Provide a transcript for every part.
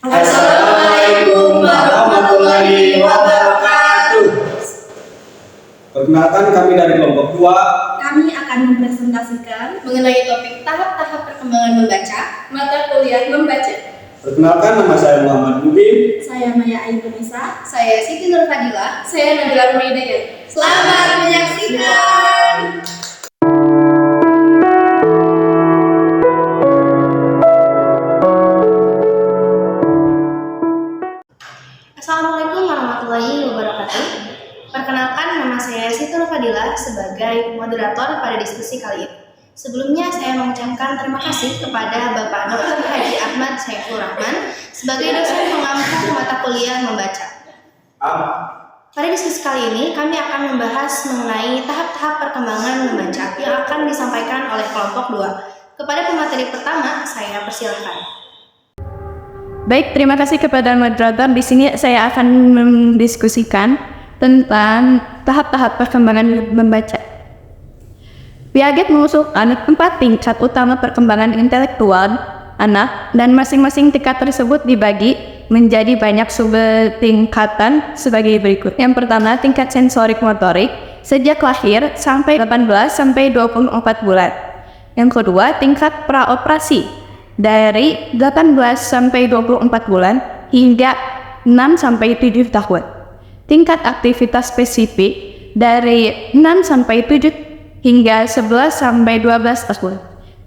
Assalamualaikum warahmatullahi wabarakatuh. Perkenalkan, kami dari kelompok 2. Kami akan mempresentasikan Mengenai topik tahap-tahap perkembangan membaca, mata kuliah membaca. Perkenalkan, nama saya Muhammad Mubin. saya Maya Ainunisa. Saya Siti Nurfadila. Saya Nabila Rumaidayat. Selamat menyaksikan. Assalamualaikum warahmatullahi wabarakatuh. Perkenalkan, nama saya Siti Nurfadila sebagai moderator pada diskusi kali ini. Sebelumnya saya mengucapkan terima kasih kepada Bapak Dr. Haji Ahmad Saiful Rahman sebagai dosen pengampu mata kuliah membaca. Pada diskusi kali ini kami akan membahas mengenai tahap-tahap perkembangan membaca yang akan disampaikan oleh kelompok 2. Kepada pemateri pertama, saya persilahkan. Baik, terima kasih kepada moderator. Di sini saya akan mendiskusikan tentang tahap-tahap perkembangan membaca. Piaget mengusulkan 4 tingkat utama perkembangan intelektual anak dan masing-masing tingkat tersebut dibagi menjadi banyak subtingkatan sebagai berikut. Yang pertama, tingkat sensorik motorik sejak lahir sampai 18 sampai 24 bulan. Yang kedua, tingkat praoperasi dari 18 sampai 24 bulan hingga 6 sampai 7 tahun. Tingkat aktivitas spesifik dari 6 sampai 7 hingga 11 sampai 12 tahun.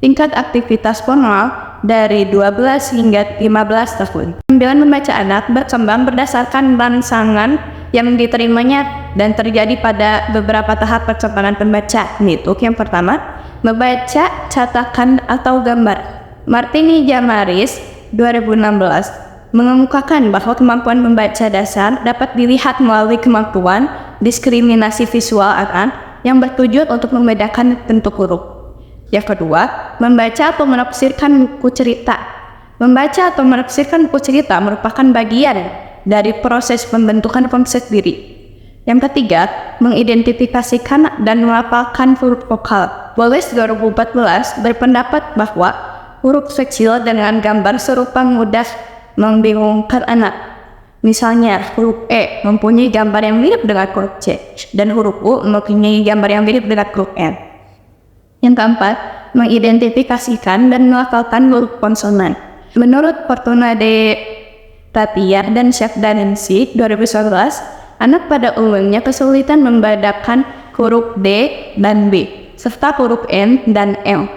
Tingkat aktivitas formal dari 12 hingga 15 tahun. Pengambilan membaca anak berkembang berdasarkan rangsangan yang diterimanya dan terjadi pada beberapa tahap perkembangan pembaca. Yaitu yang pertama, membaca cetakan atau gambar. Martini Jamaris 2016 mengemukakan bahwa kemampuan membaca dasar dapat dilihat melalui kemampuan diskriminasi visual anak yang bertujuan untuk membedakan bentuk huruf. Yang kedua, membaca atau menafsirkan buku cerita. Membaca atau menafsirkan buku cerita merupakan bagian dari proses pembentukan konsep diri. Yang ketiga, mengidentifikasikan dan melafalkan huruf vokal. Wallace 2014 berpendapat bahwa huruf kecil dengan gambar serupa mudah membingungkan anak. Misalnya, huruf E mempunyai gambar yang mirip dengan huruf C, dan huruf U mempunyai gambar yang mirip dengan huruf N. Yang keempat, mengidentifikasikan dan melafalkan huruf konsonan. Menurut Fortuna de Tatia dan Chef Danensi 2011, anak pada umumnya kesulitan membedakan huruf D dan B, serta huruf N dan M.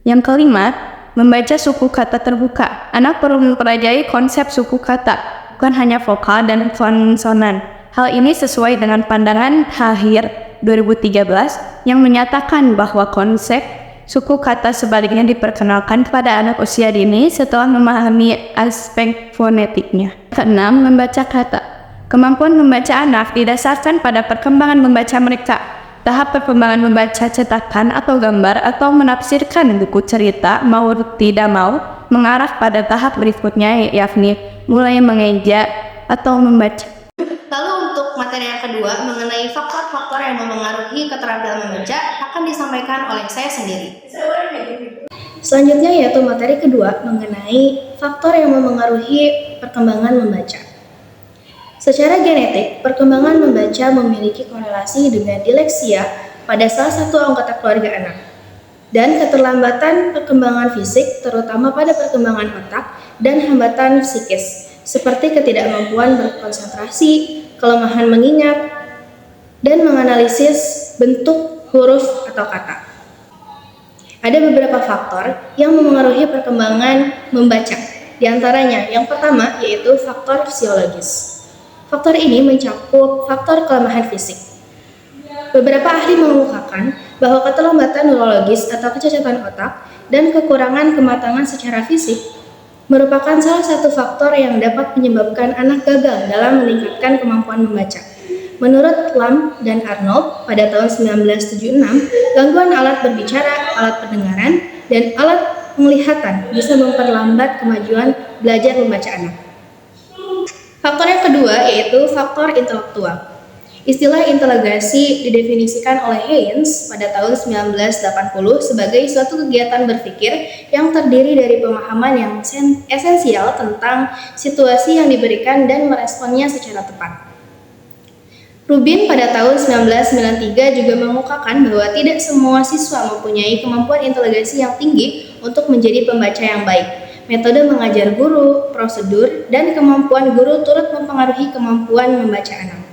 Yang kelima, membaca suku kata terbuka. Anak perlu mempelajari konsep suku kata, bukan hanya vokal dan konsonan. Hal ini sesuai dengan pandangan Tahir 2013 yang menyatakan bahwa konsep suku kata sebaliknya diperkenalkan kepada anak usia dini setelah memahami aspek fonetiknya. Keenam, membaca kata. Kemampuan membaca anak didasarkan pada perkembangan membaca mereka. Tahap perkembangan membaca cetakan atau gambar atau menafsirkan buku cerita mau tidak mau mengarah pada tahap berikutnya, yakni mulai mengeja atau membaca. Lalu untuk materi yang kedua mengenai faktor-faktor yang memengaruhi keterampilan membaca akan disampaikan oleh saya sendiri. Selanjutnya yaitu materi kedua mengenai faktor yang memengaruhi perkembangan membaca. Secara genetik, perkembangan membaca memiliki korelasi dengan dileksia pada salah satu anggota keluarga anak. Dan keterlambatan perkembangan fisik terutama pada perkembangan otak dan hambatan psikis seperti ketidakmampuan berkonsentrasi, kelemahan mengingat, dan menganalisis bentuk huruf atau kata. Ada beberapa faktor yang memengaruhi perkembangan membaca. Di antaranya, yang pertama yaitu faktor fisiologis. Faktor ini mencakup faktor kelemahan fisik. Beberapa ahli mengemukakan bahwa keterlambatan neurologis atau kecacatan otak dan kekurangan kematangan secara fisik merupakan salah satu faktor yang dapat menyebabkan anak gagal dalam meningkatkan kemampuan membaca. Menurut Lam dan Arnold pada tahun 1976, gangguan alat berbicara, alat pendengaran, dan alat penglihatan bisa memperlambat kemajuan belajar membaca anak. Faktor yang kedua yaitu faktor intelektual. Istilah integrasi didefinisikan oleh Haynes pada tahun 1980 sebagai suatu kegiatan berpikir yang terdiri dari pemahaman yang esensial tentang situasi yang diberikan dan meresponnya secara tepat. Rubin pada tahun 1993 juga mengungkapkan bahwa tidak semua siswa mempunyai kemampuan integrasi yang tinggi untuk menjadi pembaca yang baik. Metode mengajar guru, prosedur, dan kemampuan guru turut mempengaruhi kemampuan membaca anak.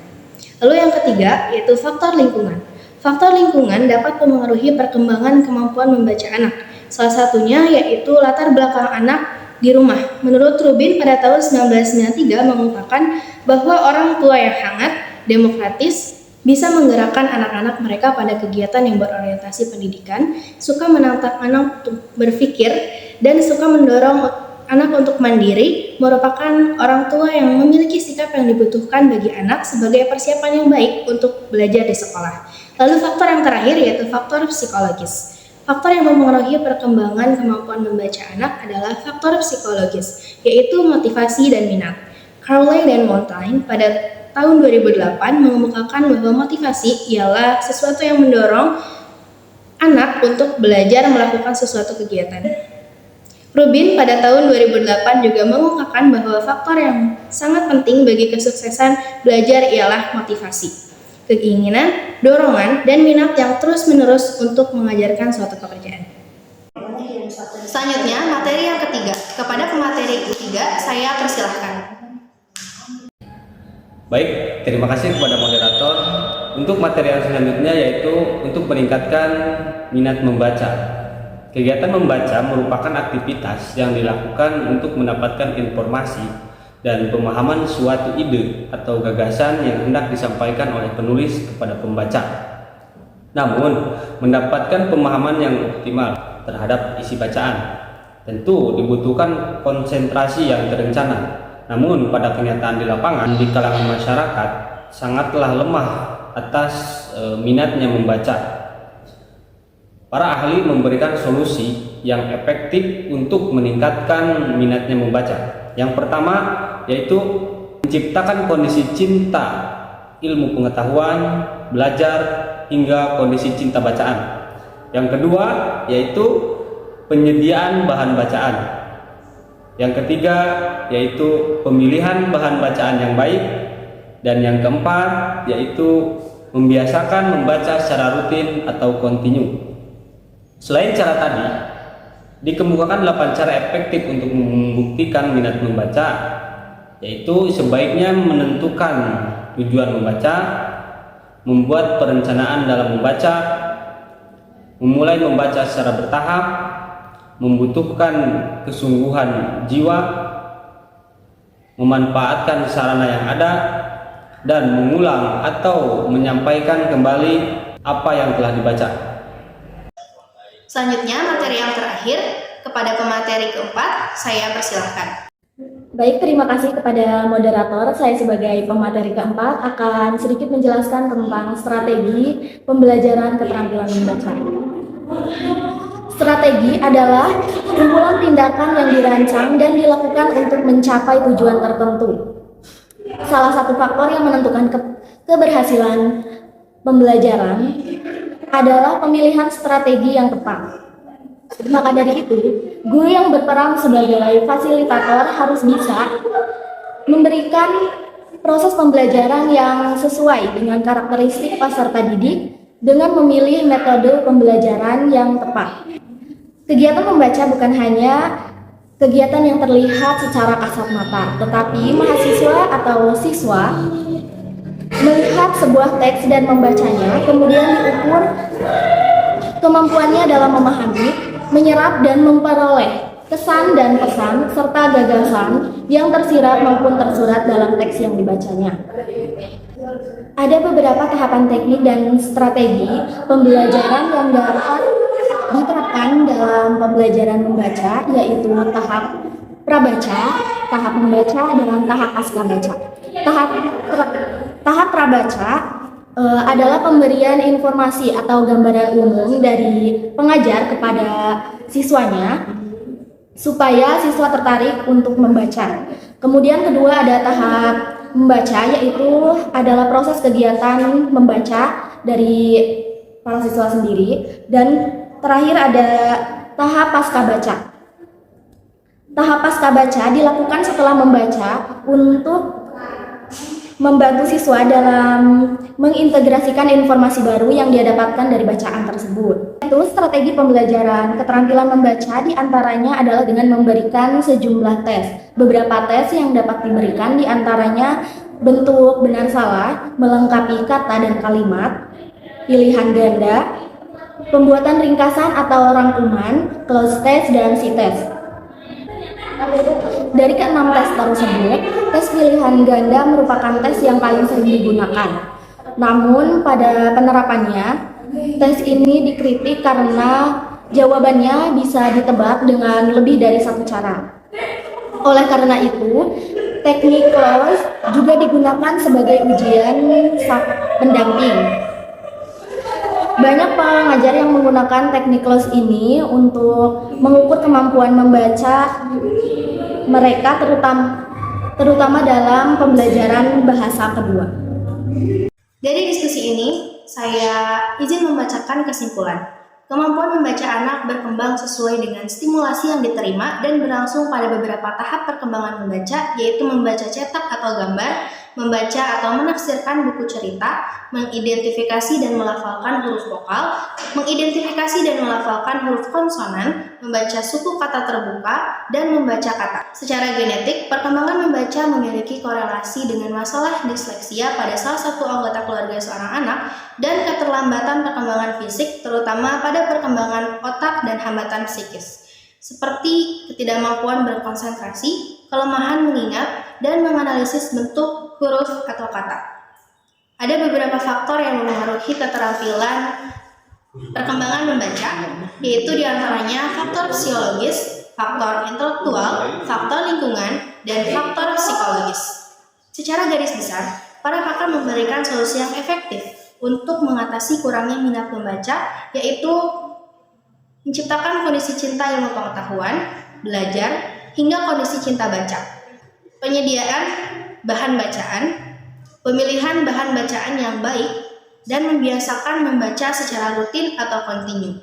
Lalu yang ketiga, yaitu faktor lingkungan. Faktor lingkungan dapat memengaruhi perkembangan kemampuan membaca anak. Salah satunya yaitu latar belakang anak di rumah. Menurut Rubin pada tahun 1993 mengungkapkan bahwa orang tua yang hangat, demokratis, bisa menggerakkan anak-anak mereka pada kegiatan yang berorientasi pendidikan, suka menantang anak untuk berpikir, dan suka mendorong anak untuk mandiri, merupakan orang tua yang memiliki sikap yang dibutuhkan bagi anak sebagai persiapan yang baik untuk belajar di sekolah. Lalu faktor yang terakhir yaitu faktor psikologis. Faktor yang mempengaruhi perkembangan kemampuan membaca anak adalah faktor psikologis, yaitu motivasi dan minat. Carlyle dan Montaigne pada tahun 2008 mengemukakan bahwa motivasi ialah sesuatu yang mendorong anak untuk belajar melakukan sesuatu kegiatan. Rubin pada tahun 2008 juga mengungkapkan bahwa faktor yang sangat penting bagi kesuksesan belajar ialah motivasi, keinginan, dorongan, dan minat yang terus-menerus untuk mengajarkan suatu pekerjaan. Selanjutnya, materi yang ketiga. Kepada pemateri ketiga, saya persilahkan. Baik, terima kasih kepada moderator. Untuk materi yang selanjutnya yaitu untuk meningkatkan minat membaca. Kegiatan membaca merupakan aktivitas yang dilakukan untuk mendapatkan informasi dan pemahaman suatu ide atau gagasan yang hendak disampaikan oleh penulis kepada pembaca. Namun, mendapatkan pemahaman yang optimal terhadap isi bacaan tentu dibutuhkan konsentrasi yang terencana. Namun, pada kenyataan di lapangan di kalangan masyarakat sangatlah lemah atas minatnya membaca. Para ahli memberikan solusi yang efektif untuk meningkatkan minatnya membaca. Yang pertama yaitu menciptakan kondisi cinta ilmu pengetahuan, belajar, hingga kondisi cinta bacaan. Yang kedua yaitu penyediaan bahan bacaan. Yang ketiga yaitu pemilihan bahan bacaan yang baik. Dan yang keempat yaitu membiasakan membaca secara rutin atau kontinu. Selain cara tadi, dikemukakan 8 cara efektif untuk membuktikan minat membaca, yaitu sebaiknya menentukan tujuan membaca, membuat perencanaan dalam membaca, memulai membaca secara bertahap, membutuhkan kesungguhan jiwa, memanfaatkan sarana yang ada, dan mengulang atau menyampaikan kembali apa yang telah dibaca. Selanjutnya, materi yang terakhir. Kepada pemateri keempat, saya persilahkan. Baik, terima kasih kepada moderator. Saya sebagai pemateri keempat akan sedikit menjelaskan tentang strategi pembelajaran keterampilan membaca. Strategi adalah kumpulan tindakan yang dirancang dan dilakukan untuk mencapai tujuan tertentu. Salah satu faktor yang menentukan keberhasilan pembelajaran adalah pemilihan strategi yang tepat. Maka dari itu, guru yang berperan sebagai fasilitator harus bisa memberikan proses pembelajaran yang sesuai dengan karakteristik peserta didik dengan memilih metode pembelajaran yang tepat. Kegiatan membaca bukan hanya kegiatan yang terlihat secara kasat mata, tetapi mahasiswa atau siswa melihat sebuah teks dan membacanya, kemudian diukur kemampuannya dalam memahami, menyerap dan memperoleh kesan dan pesan serta gagasan yang tersirat maupun tersurat dalam teks yang dibacanya. Ada beberapa tahapan teknik dan strategi pembelajaran yang dapat diterapkan dalam pembelajaran membaca, yaitu tahap prabaca, tahap membaca, dan tahap pascabaca. Tahap prabaca adalah pemberian informasi atau gambaran umum dari pengajar kepada siswanya supaya siswa tertarik untuk membaca. Kemudian kedua ada tahap membaca, yaitu adalah proses kegiatan membaca dari para siswa sendiri, dan terakhir ada tahap pasca baca. Tahap pasca baca dilakukan setelah membaca untuk membantu siswa dalam mengintegrasikan informasi baru yang dia dapatkan dari bacaan tersebut. Itu strategi pembelajaran keterampilan membaca diantaranya adalah dengan memberikan sejumlah tes. Beberapa tes yang dapat diberikan diantaranya bentuk benar salah, melengkapi kata dan kalimat, pilihan ganda, pembuatan ringkasan atau rangkuman, cloze test, dan C-test. Dari ke-6 tes tersebut, tes pilihan ganda merupakan tes yang paling sering digunakan. Namun pada penerapannya, tes ini dikritik karena jawabannya bisa ditebak dengan lebih dari satu cara. Oleh karena itu, teknik cloze juga digunakan sebagai ujian pendamping. Banyak pengajar yang menggunakan teknik cloze ini untuk mengukur kemampuan membaca mereka, terutama dalam pembelajaran bahasa kedua. Dari diskusi ini, saya izin membacakan kesimpulan. Kemampuan membaca anak berkembang sesuai dengan stimulasi yang diterima dan berlangsung pada beberapa tahap perkembangan membaca, yaitu membaca cetak atau gambar, membaca atau menafsirkan buku cerita, mengidentifikasi dan melafalkan huruf vokal, mengidentifikasi dan melafalkan huruf konsonan, membaca suku kata terbuka, dan membaca kata. Secara genetik, perkembangan membaca memiliki korelasi dengan masalah disleksia pada salah satu anggota keluarga seorang anak dan keterlambatan perkembangan fisik, terutama pada perkembangan otak dan hambatan psikis, seperti ketidakmampuan berkonsentrasi, kelemahan mengingat, dan menganalisis bentuk huruf atau kata. Ada beberapa faktor yang memengaruhi keterampilan perkembangan membaca, yaitu diantaranya faktor fisiologis, faktor intelektual, faktor lingkungan, dan faktor psikologis. Secara garis besar, para pakar memberikan solusi yang efektif untuk mengatasi kurangnya minat membaca, yaitu menciptakan kondisi cinta ilmu pengetahuan, belajar, hingga kondisi cinta baca. Penyediaan bahan bacaan, pemilihan bahan bacaan yang baik, dan membiasakan membaca secara rutin atau kontinu.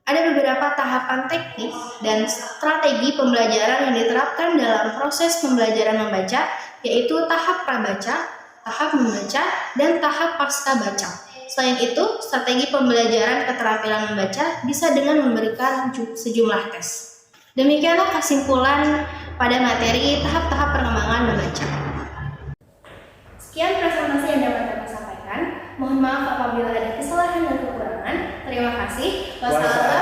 Ada beberapa tahapan teknik dan strategi pembelajaran yang diterapkan dalam proses pembelajaran membaca, yaitu tahap prabaca, tahap membaca, dan tahap pasca baca. Selain itu, strategi pembelajaran keterampilan membaca bisa dengan memberikan sejumlah tes. Demikianlah kesimpulan pada materi tahap-tahap perkembangan membaca. Sekian presentasi yang dapat kami sampaikan. Mohon maaf apabila ada kesalahan dan kekurangan. Terima kasih. Wassalamualaikum